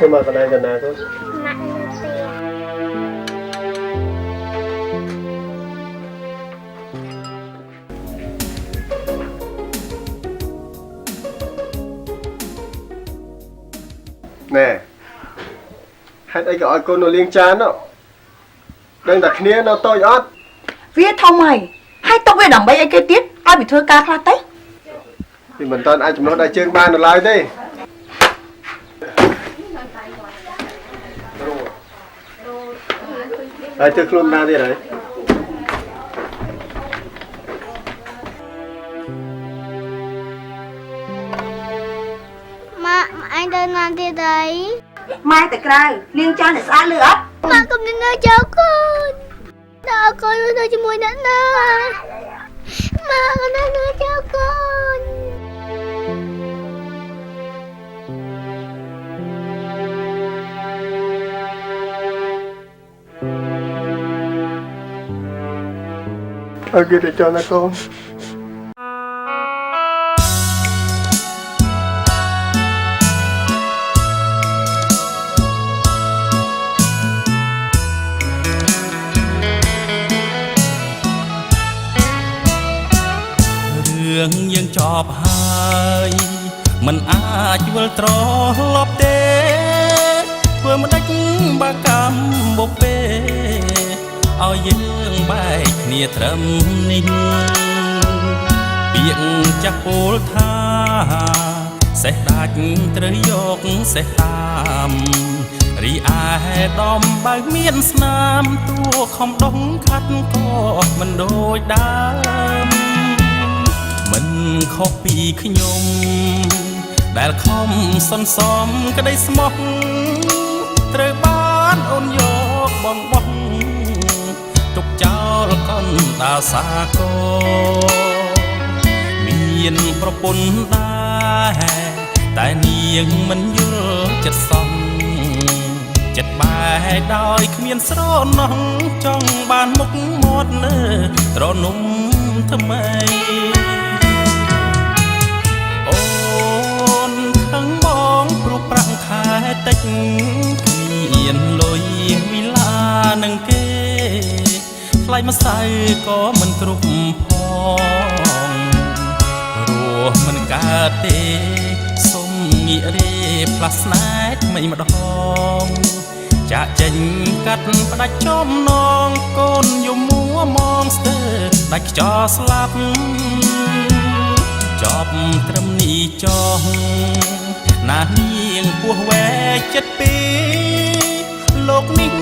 ធ្វើមកកន្លែងកណ្ណាទៅម៉ាក់នៅផ្ទះណែហេតុអីក៏ឲ្យកូននៅលាងចាននោះដឹងតែគ្នានៅតូចអត់វាធំហើយຕົកវាដើម្បីអីគេទៀតឲ្យវាធ្វើការខ្លះទៅវាមិនតាន់អាចចំណុះដៃជើងបាននៅឡើយទេហើយធ្វើខ្លួនណាទៀតហើយម៉ាក់អញទៅណាទៀតហើយម៉ែទៅក្រៅលាងចានឲ្យស្អាតលឺអត់ម៉ាក់កុំនៅចោលកូនដល់កូនទៅជាមួយអ្នកណាម៉ាក់កុំនៅចោលកូនអើគេទៅចោលណាកូនរឿងយើងចប់ហើយមិនអាចវិលត្រឡប់ទេធ្វើមិនដេចបាកម្មបុពេឲ្យយើងបែកគ្នាត្រឹមនេះពាក្យចាស់ពោលថាសេះដាច់ត្រូវយកសេះតាមរីឯដំបើកមានស្នាមតួខំដុំខាត់ក៏មិនដូចដើមមិនខុសពីខ្ញុំដែលខំសន្សំក្តីស្មោះត្រូវបានអូនយកបងបោះទុកចោលកូនតាសាគរមានប្រពន្ធដែរតែនាងមិនយល់ចិត្តសំចិត្តបែកដោយគ្មានស្រណោះចង់បានមុខមាត់លើត្រនំថ្មីព្រោះប្រាំងខែតិចមានលុយវិឡានឹងគេថ្លៃម្សៅក៏មិនគ្រប់ផងរស់មិនកើតទេសុំងាករៀបផ្លាស់ស្នេហ៍ថ្មីម្ដងចាក់ចេញកាត់ផ្ដាច់ចំណងកូនយំមួមងស្ទើរដាច់ខ្យល់ស្លាប់ចប់ត្រឹមនេះចោះណានាងពោះវែកចិត្តពីលោកនេះ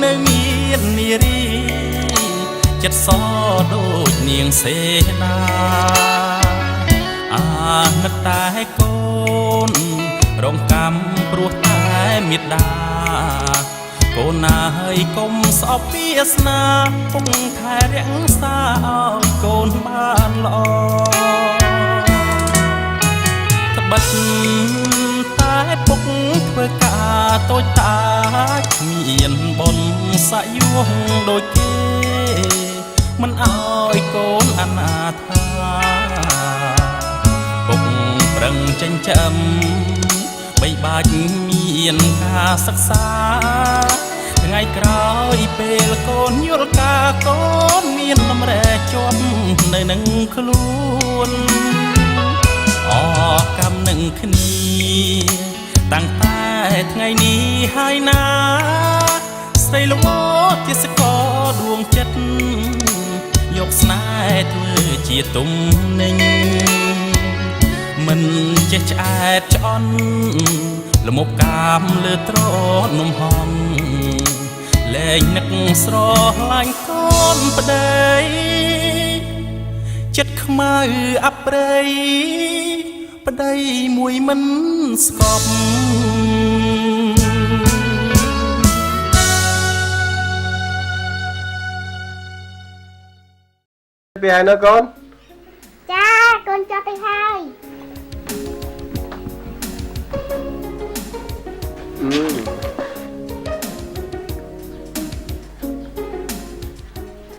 នៅមាននារីចិត្តសដូចនាងសេនាអាណិតតែកូនរងកម្មព្រោះតែមេត្តាកូនណាហើយកុំស្អប់វាសនាពុកថែរក្សាឲ្យកូនបានល្អត្បិតតែពុកធ្វើការតូចតាចមានបុណ្យសយុះដូចគេមិនឲ្យកូនអនាថាពុកប្រឹងចិញ្ចឹមបីបាច់មានការសិក្សាថ្ងៃក្រោយពេលកូនយល់ការកូនមានលំរែជាប់នៅនឹងខ្លួនអកម្មនឹងគ្នាតាំងតែថ្ងៃនេះហើយណាស្រីល្ងជាសកលដួងចិត្តយកស្នេហ៍ធ្វើជាទំនិញមិនចេះឆ្អែតឆ្អន់លមុបកាមលើត្រនំហំលែងនឹកស្រឡាញ់កូនប្តីចិត្តខ្មៅអប្រិយប្តីមួយមិនស្កប់ពីហើយនៅកូនចាកូនចាប់ទៅហើយ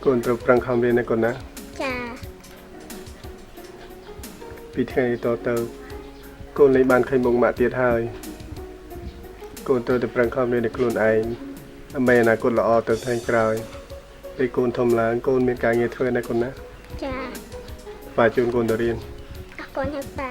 កូនត្រូវប្រឹងខំរៀនណាកូនណាចាពីថ្ងៃតទៅកូនលែងបានឃើញមុខម៉ាក់ទៀតហើយក កូនទៅប្រឹងខំរៀនខ្លួនឯងដើម្បីអនាគតល្អទៅថ្ងៃក្រោយពេលកូនធំឡើងកូនមានការងារធ្វើណាកូនណា ចា បាទជូនកូនទៅរៀន អរគុណហើយប៉ា